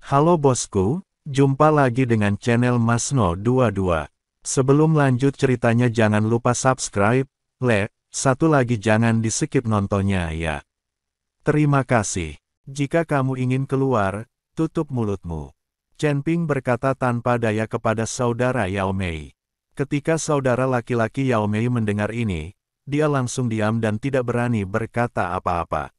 Halo bosku, jumpa lagi dengan channel Masno22. Sebelum lanjut ceritanya jangan lupa subscribe, like, satu lagi jangan di-skip nontonnya ya. Terima kasih. Jika kamu ingin keluar, tutup mulutmu. Chen Ping berkata tanpa daya kepada saudara Yao Mei. Ketika saudara laki-laki Yao Mei mendengar ini, dia langsung diam dan tidak berani berkata apa-apa.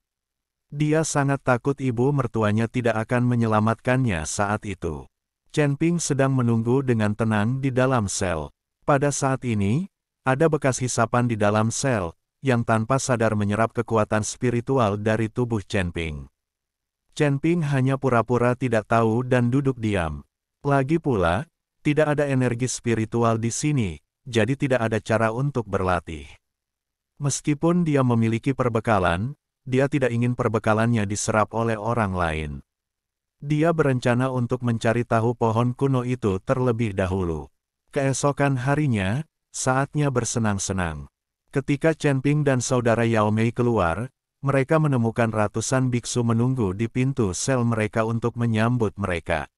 Dia sangat takut ibu mertuanya tidak akan menyelamatkannya saat itu. Chen Ping sedang menunggu dengan tenang di dalam sel. Pada saat ini, ada bekas hisapan di dalam sel, yang tanpa sadar menyerap kekuatan spiritual dari tubuh Chen Ping. Chen Ping hanya pura-pura tidak tahu dan duduk diam. Lagi pula, tidak ada energi spiritual di sini, jadi tidak ada cara untuk berlatih. Meskipun dia memiliki perbekalan, dia tidak ingin perbekalannya diserap oleh orang lain. Dia berencana untuk mencari tahu pohon kuno itu terlebih dahulu. Keesokan harinya, saatnya bersenang-senang. Ketika Chen Ping dan saudara Yao Mei keluar, mereka menemukan ratusan biksu menunggu di pintu sel mereka untuk menyambut mereka.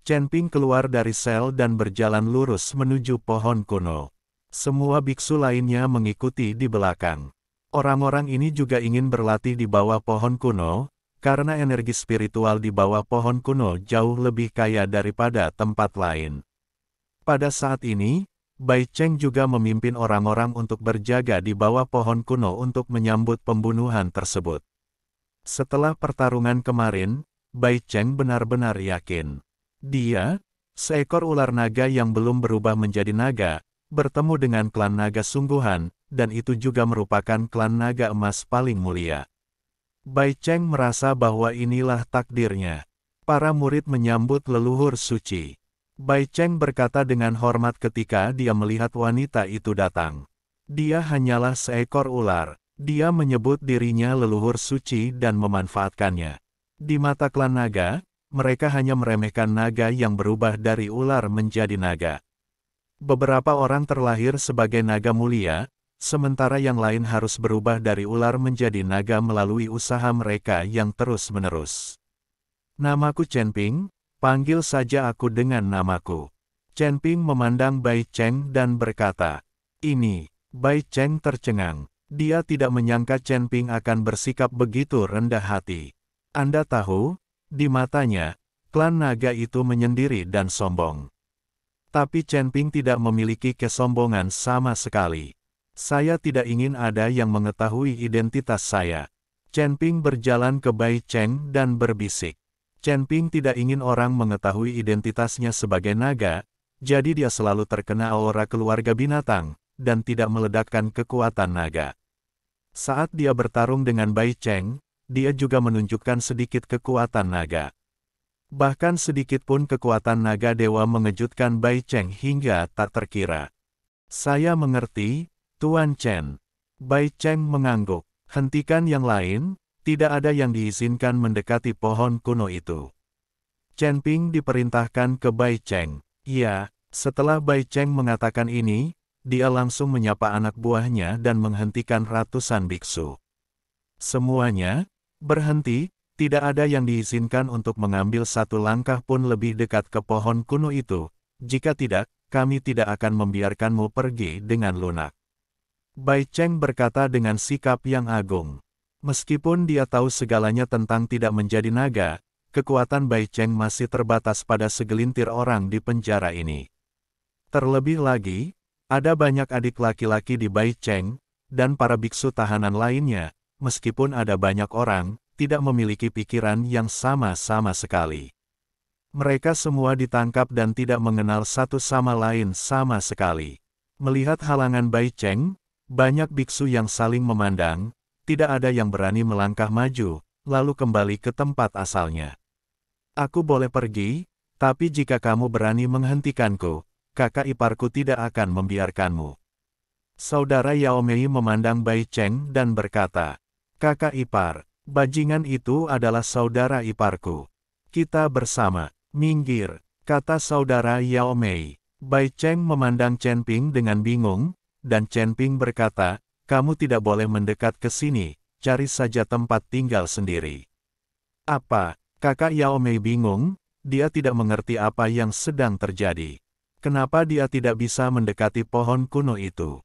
Chen Ping keluar dari sel dan berjalan lurus menuju pohon kuno. Semua biksu lainnya mengikuti di belakang. Orang-orang ini juga ingin berlatih di bawah pohon kuno, karena energi spiritual di bawah pohon kuno jauh lebih kaya daripada tempat lain. Pada saat ini, Bai Cheng juga memimpin orang-orang untuk berjaga di bawah pohon kuno untuk menyambut pembunuhan tersebut. Setelah pertarungan kemarin, Bai Cheng benar-benar yakin. Dia, seekor ular naga yang belum berubah menjadi naga, bertemu dengan klan naga sungguhan, dan itu juga merupakan klan naga emas paling mulia. Bai Cheng merasa bahwa inilah takdirnya. Para murid menyambut leluhur suci. Bai Cheng berkata dengan hormat ketika dia melihat wanita itu datang. Dia hanyalah seekor ular. Dia menyebut dirinya leluhur suci dan memanfaatkannya. Di mata klan naga, mereka hanya meremehkan naga yang berubah dari ular menjadi naga. Beberapa orang terlahir sebagai naga mulia, sementara yang lain harus berubah dari ular menjadi naga melalui usaha mereka yang terus-menerus. Namaku Chen Ping, panggil saja aku dengan namaku. Chen Ping memandang Bai Cheng dan berkata, "Ini." Bai Cheng tercengang. Dia tidak menyangka Chen Ping akan bersikap begitu rendah hati. Anda tahu, di matanya, klan naga itu menyendiri dan sombong. Tapi Chen Ping tidak memiliki kesombongan sama sekali. Saya tidak ingin ada yang mengetahui identitas saya. Chen Ping berjalan ke Bai Cheng dan berbisik. Chen Ping tidak ingin orang mengetahui identitasnya sebagai naga, jadi dia selalu terkena aura keluarga binatang, dan tidak meledakkan kekuatan naga. Saat dia bertarung dengan Bai Cheng, dia juga menunjukkan sedikit kekuatan naga. Bahkan sedikit pun kekuatan naga dewa mengejutkan Bai Cheng hingga tak terkira. Saya mengerti, Tuan Chen. Bai Cheng mengangguk. Hentikan yang lain, tidak ada yang diizinkan mendekati pohon kuno itu. Chen Ping diperintahkan ke Bai Cheng. Ya, setelah Bai Cheng mengatakan ini, dia langsung menyapa anak buahnya dan menghentikan ratusan biksu. Semuanya berhenti, tidak ada yang diizinkan untuk mengambil satu langkah pun lebih dekat ke pohon kuno itu. Jika tidak, kami tidak akan membiarkanmu pergi dengan lunak. Bai Cheng berkata dengan sikap yang agung. Meskipun dia tahu segalanya tentang tidak menjadi naga, kekuatan Bai Cheng masih terbatas pada segelintir orang di penjara ini. Terlebih lagi, ada banyak adik laki-laki di Bai Cheng, dan para biksu tahanan lainnya, meskipun ada banyak orang, tidak memiliki pikiran yang sama-sama sekali. Mereka semua ditangkap dan tidak mengenal satu sama lain sama sekali. Melihat halangan Bai Cheng, banyak biksu yang saling memandang, tidak ada yang berani melangkah maju, lalu kembali ke tempat asalnya. Aku boleh pergi, tapi jika kamu berani menghentikanku, kakak iparku tidak akan membiarkanmu. Saudara Yao Mei memandang Bai Cheng dan berkata, "Kakak ipar, bajingan itu adalah saudara iparku. Kita bersama." "Minggir," kata saudara Yao Mei. Bai Cheng memandang Chen Ping dengan bingung, dan Chen Ping berkata, "Kamu tidak boleh mendekat ke sini, cari saja tempat tinggal sendiri." "Apa?" kakak Yao Mei bingung, dia tidak mengerti apa yang sedang terjadi. Kenapa dia tidak bisa mendekati pohon kuno itu?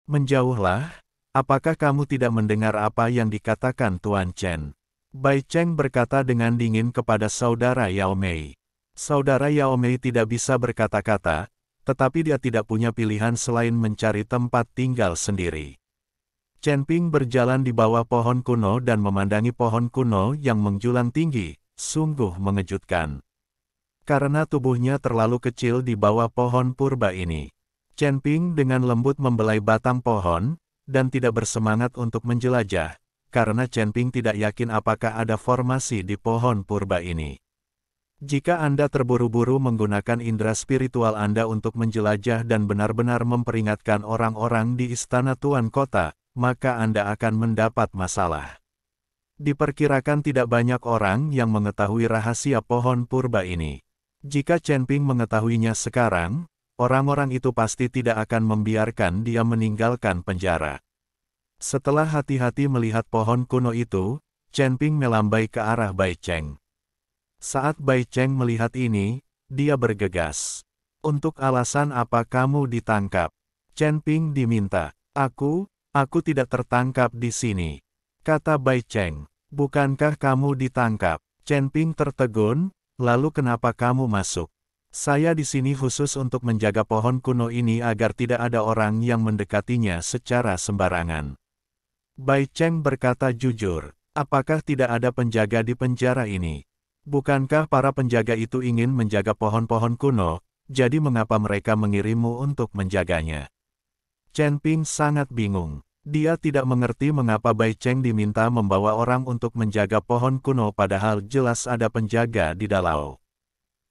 Menjauhlah, apakah kamu tidak mendengar apa yang dikatakan Tuan Chen? Bai Cheng berkata dengan dingin kepada saudara Yao Mei. Saudara Yao Mei tidak bisa berkata-kata, tetapi dia tidak punya pilihan selain mencari tempat tinggal sendiri. Chen Ping berjalan di bawah pohon kuno dan memandangi pohon kuno yang menjulang tinggi, sungguh mengejutkan. Karena tubuhnya terlalu kecil di bawah pohon purba ini, Chen Ping dengan lembut membelai batang pohon, dan tidak bersemangat untuk menjelajah, karena Chen Ping tidak yakin apakah ada formasi di pohon purba ini. Jika Anda terburu-buru menggunakan indera spiritual Anda untuk menjelajah dan benar-benar memperingatkan orang-orang di istana Tuan Kota, maka Anda akan mendapat masalah. Diperkirakan tidak banyak orang yang mengetahui rahasia pohon purba ini. Jika Chen Ping mengetahuinya sekarang, orang-orang itu pasti tidak akan membiarkan dia meninggalkan penjara. Setelah hati-hati melihat pohon kuno itu, Chen Ping melambai ke arah Bai Cheng. Saat Bai Cheng melihat ini, dia bergegas. Untuk alasan apa kamu ditangkap? Chen Ping diminta. Aku tidak tertangkap di sini. Kata Bai Cheng. Bukankah kamu ditangkap? Chen Ping tertegun, lalu kenapa kamu masuk? Saya di sini khusus untuk menjaga pohon kuno ini agar tidak ada orang yang mendekatinya secara sembarangan. Bai Cheng berkata jujur, apakah tidak ada penjaga di penjara ini? Bukankah para penjaga itu ingin menjaga pohon-pohon kuno, jadi mengapa mereka mengirimmu untuk menjaganya? Chen Ping sangat bingung. Dia tidak mengerti mengapa Bai Cheng diminta membawa orang untuk menjaga pohon kuno padahal jelas ada penjaga di dalau.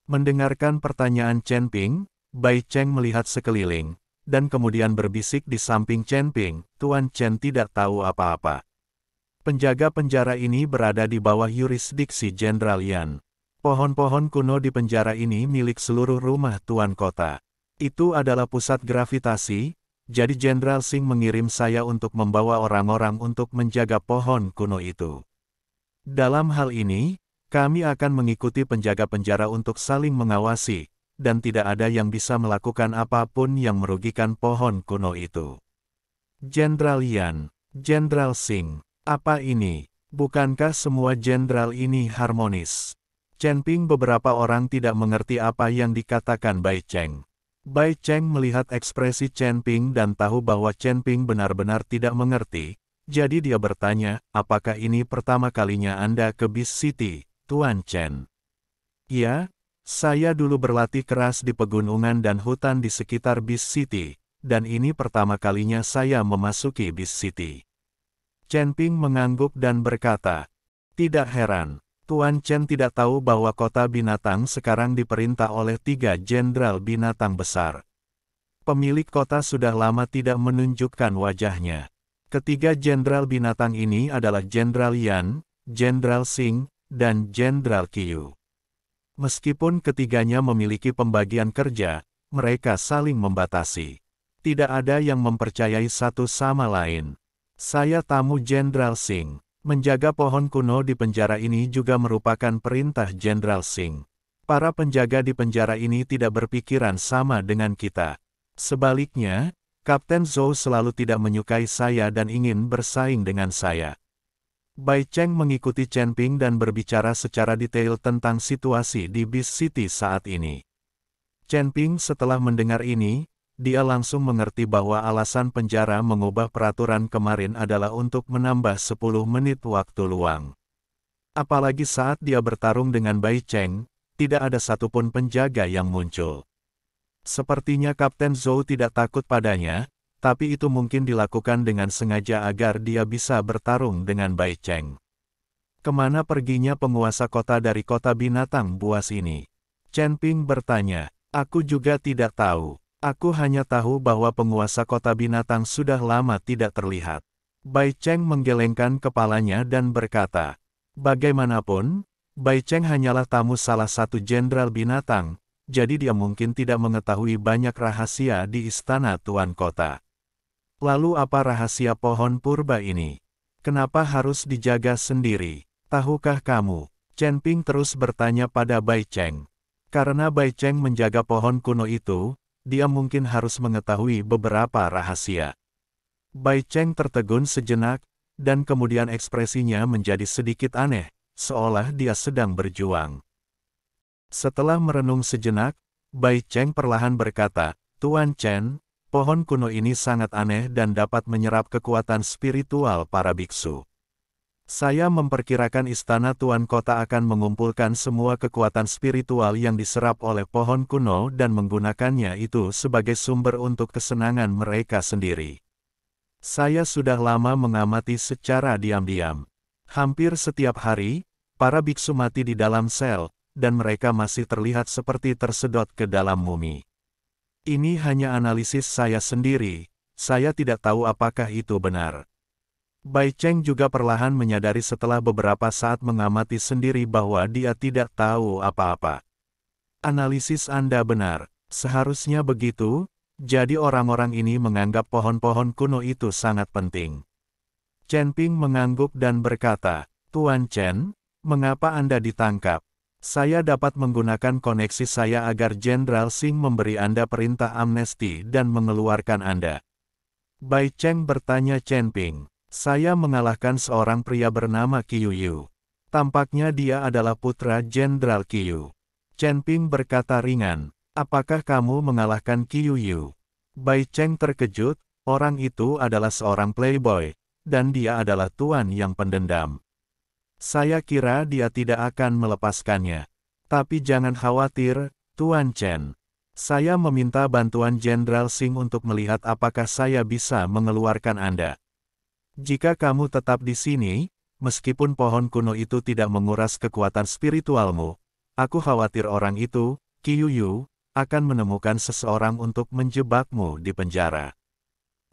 Mendengarkan pertanyaan Chen Ping, Bai Cheng melihat sekeliling, dan kemudian berbisik di samping Chen Ping, Tuan Chen tidak tahu apa-apa. Penjaga penjara ini berada di bawah yurisdiksi Jenderal Yan. Pohon-pohon kuno di penjara ini milik seluruh rumah Tuan Kota. Itu adalah pusat gravitasi, jadi Jenderal Xing mengirim saya untuk membawa orang-orang untuk menjaga pohon kuno itu. Dalam hal ini, kami akan mengikuti penjaga penjara untuk saling mengawasi, dan tidak ada yang bisa melakukan apapun yang merugikan pohon kuno itu. Jenderal Yan, Jenderal Xing. Apa ini? Bukankah semua jenderal ini harmonis? Chen Ping beberapa orang tidak mengerti apa yang dikatakan Bai Cheng. Bai Cheng melihat ekspresi Chen Ping dan tahu bahwa Chen Ping benar-benar tidak mengerti, jadi dia bertanya, apakah ini pertama kalinya Anda ke Beast City, Tuan Chen? Ya, saya dulu berlatih keras di pegunungan dan hutan di sekitar Beast City, dan ini pertama kalinya saya memasuki Beast City. Chen Ping mengangguk dan berkata, tidak heran, Tuan Chen tidak tahu bahwa kota binatang sekarang diperintah oleh 3 jenderal binatang besar. Pemilik kota sudah lama tidak menunjukkan wajahnya. Ketiga jenderal binatang ini adalah Jenderal Yan, Jenderal Xing, dan Jenderal Qiu. Meskipun ketiganya memiliki pembagian kerja, mereka saling membatasi. Tidak ada yang mempercayai satu sama lain. Saya tamu Jenderal Xing. Menjaga pohon kuno di penjara ini juga merupakan perintah Jenderal Xing. Para penjaga di penjara ini tidak berpikiran sama dengan kita. Sebaliknya, Kapten Zhou selalu tidak menyukai saya dan ingin bersaing dengan saya. Bai Cheng mengikuti Chen Ping dan berbicara secara detail tentang situasi di Beast City saat ini. Chen Ping setelah mendengar ini, dia langsung mengerti bahwa alasan penjara mengubah peraturan kemarin adalah untuk menambah 10 menit waktu luang. Apalagi saat dia bertarung dengan Bai Cheng, tidak ada satupun penjaga yang muncul. Sepertinya Kapten Zhou tidak takut padanya, tapi itu mungkin dilakukan dengan sengaja agar dia bisa bertarung dengan Bai Cheng. Kemana perginya penguasa kota dari kota binatang buas ini? Chen Ping bertanya, aku juga tidak tahu. Aku hanya tahu bahwa penguasa kota binatang sudah lama tidak terlihat. Bai Cheng menggelengkan kepalanya dan berkata, bagaimanapun, Bai Cheng hanyalah tamu salah satu jenderal binatang, jadi dia mungkin tidak mengetahui banyak rahasia di istana Tuan Kota. Lalu apa rahasia pohon purba ini? Kenapa harus dijaga sendiri? Tahukah kamu? Chen Ping terus bertanya pada Bai Cheng. Karena Bai Cheng menjaga pohon kuno itu, dia mungkin harus mengetahui beberapa rahasia. Bai Cheng tertegun sejenak, dan kemudian ekspresinya menjadi sedikit aneh, seolah dia sedang berjuang. Setelah merenung sejenak, Bai Cheng perlahan berkata, "Tuan Chen, pohon kuno ini sangat aneh dan dapat menyerap kekuatan spiritual para biksu. Saya memperkirakan istana Tuan Kota akan mengumpulkan semua kekuatan spiritual yang diserap oleh pohon kuno dan menggunakannya itu sebagai sumber untuk kesenangan mereka sendiri. Saya sudah lama mengamati secara diam-diam. Hampir setiap hari, para biksu mati di dalam sel, dan mereka masih terlihat seperti tersedot ke dalam mumi. Ini hanya analisis saya sendiri, saya tidak tahu apakah itu benar." Bai Cheng juga perlahan menyadari setelah beberapa saat mengamati sendiri bahwa dia tidak tahu apa-apa. "Analisis Anda benar, seharusnya begitu, jadi orang-orang ini menganggap pohon-pohon kuno itu sangat penting." Chen Ping mengangguk dan berkata, "Tuan Chen, mengapa Anda ditangkap? Saya dapat menggunakan koneksi saya agar Jenderal Xing memberi Anda perintah amnesti dan mengeluarkan Anda." Bai Cheng bertanya Chen Ping. "Saya mengalahkan seorang pria bernama Qiu Yu. Tampaknya dia adalah putra Jenderal Qiu." Chen Ping berkata ringan, "Apakah kamu mengalahkan Qiu Yu?" Bai Cheng terkejut, orang itu adalah seorang playboy, dan dia adalah tuan yang pendendam. Saya kira dia tidak akan melepaskannya. Tapi jangan khawatir, Tuan Chen. Saya meminta bantuan Jenderal Xing untuk melihat apakah saya bisa mengeluarkan Anda. Jika kamu tetap di sini, meskipun pohon kuno itu tidak menguras kekuatan spiritualmu, aku khawatir orang itu, Qiu Yu, akan menemukan seseorang untuk menjebakmu di penjara."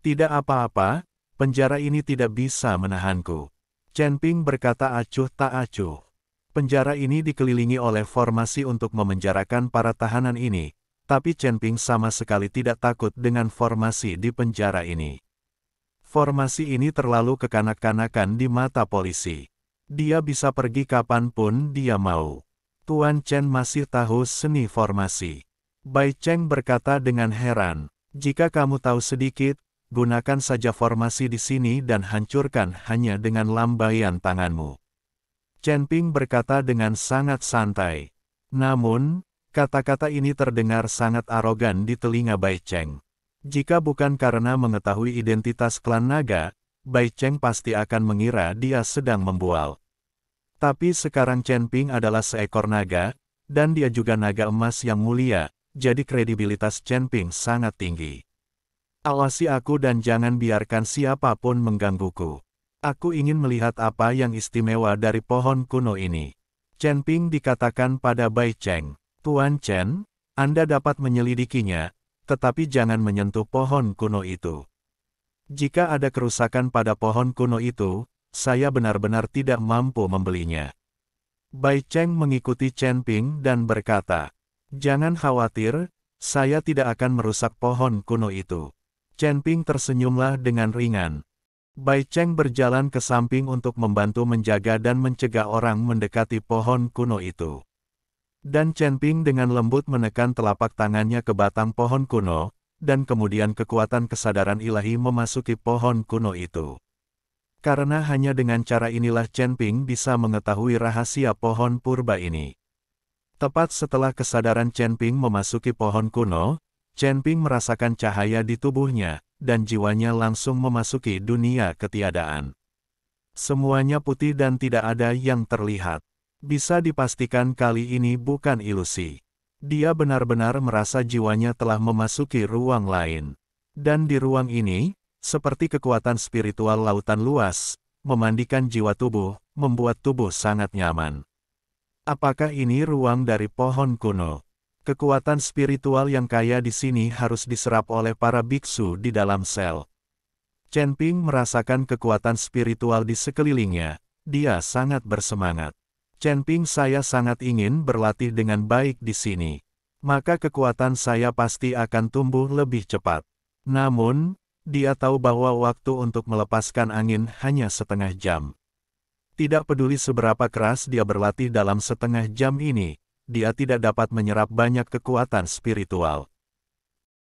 "Tidak apa-apa, penjara ini tidak bisa menahanku." Chen Ping berkata acuh tak acuh. Penjara ini dikelilingi oleh formasi untuk memenjarakan para tahanan ini, tapi Chen Ping sama sekali tidak takut dengan formasi di penjara ini. Formasi ini terlalu kekanak-kanakan di mata polisi. Dia bisa pergi kapanpun dia mau. Tuan Chen masih tahu seni formasi. Bai Cheng berkata dengan heran, "Jika kamu tahu sedikit, gunakan saja formasi di sini dan hancurkan hanya dengan lambaian tanganmu." Chen Ping berkata dengan sangat santai. Namun, kata-kata ini terdengar sangat arogan di telinga Bai Cheng. Jika bukan karena mengetahui identitas klan naga, Bai Cheng pasti akan mengira dia sedang membual. Tapi sekarang Chen Ping adalah seekor naga, dan dia juga naga emas yang mulia, jadi kredibilitas Chen Ping sangat tinggi. "Awasi aku dan jangan biarkan siapapun menggangguku. Aku ingin melihat apa yang istimewa dari pohon kuno ini." Chen Ping dikatakan pada Bai Cheng, "Tuan Chen, Anda dapat menyelidikinya, tetapi jangan menyentuh pohon kuno itu. Jika ada kerusakan pada pohon kuno itu, saya benar-benar tidak mampu membelinya." Bai Cheng mengikuti Chen Ping dan berkata, "Jangan khawatir, saya tidak akan merusak pohon kuno itu." Chen Ping tersenyumlah dengan ringan. Bai Cheng berjalan ke samping untuk membantu menjaga dan mencegah orang mendekati pohon kuno itu. Dan Chen Ping dengan lembut menekan telapak tangannya ke batang pohon kuno, dan kemudian kekuatan kesadaran ilahi memasuki pohon kuno itu. Karena hanya dengan cara inilah Chen Ping bisa mengetahui rahasia pohon purba ini. Tepat setelah kesadaran Chen Ping memasuki pohon kuno, Chen Ping merasakan cahaya di tubuhnya, dan jiwanya langsung memasuki dunia ketiadaan. Semuanya putih dan tidak ada yang terlihat. Bisa dipastikan kali ini bukan ilusi. Dia benar-benar merasa jiwanya telah memasuki ruang lain. Dan di ruang ini, seperti kekuatan spiritual lautan luas, memandikan jiwa tubuh, membuat tubuh sangat nyaman. Apakah ini ruang dari pohon kuno? Kekuatan spiritual yang kaya di sini harus diserap oleh para biksu di dalam sel. Chen Ping merasakan kekuatan spiritual di sekelilingnya. Dia sangat bersemangat. Chen Ping, saya sangat ingin berlatih dengan baik di sini. Maka kekuatan saya pasti akan tumbuh lebih cepat. Namun, dia tahu bahwa waktu untuk melepaskan angin hanya setengah jam. Tidak peduli seberapa keras dia berlatih dalam setengah jam ini, dia tidak dapat menyerap banyak kekuatan spiritual.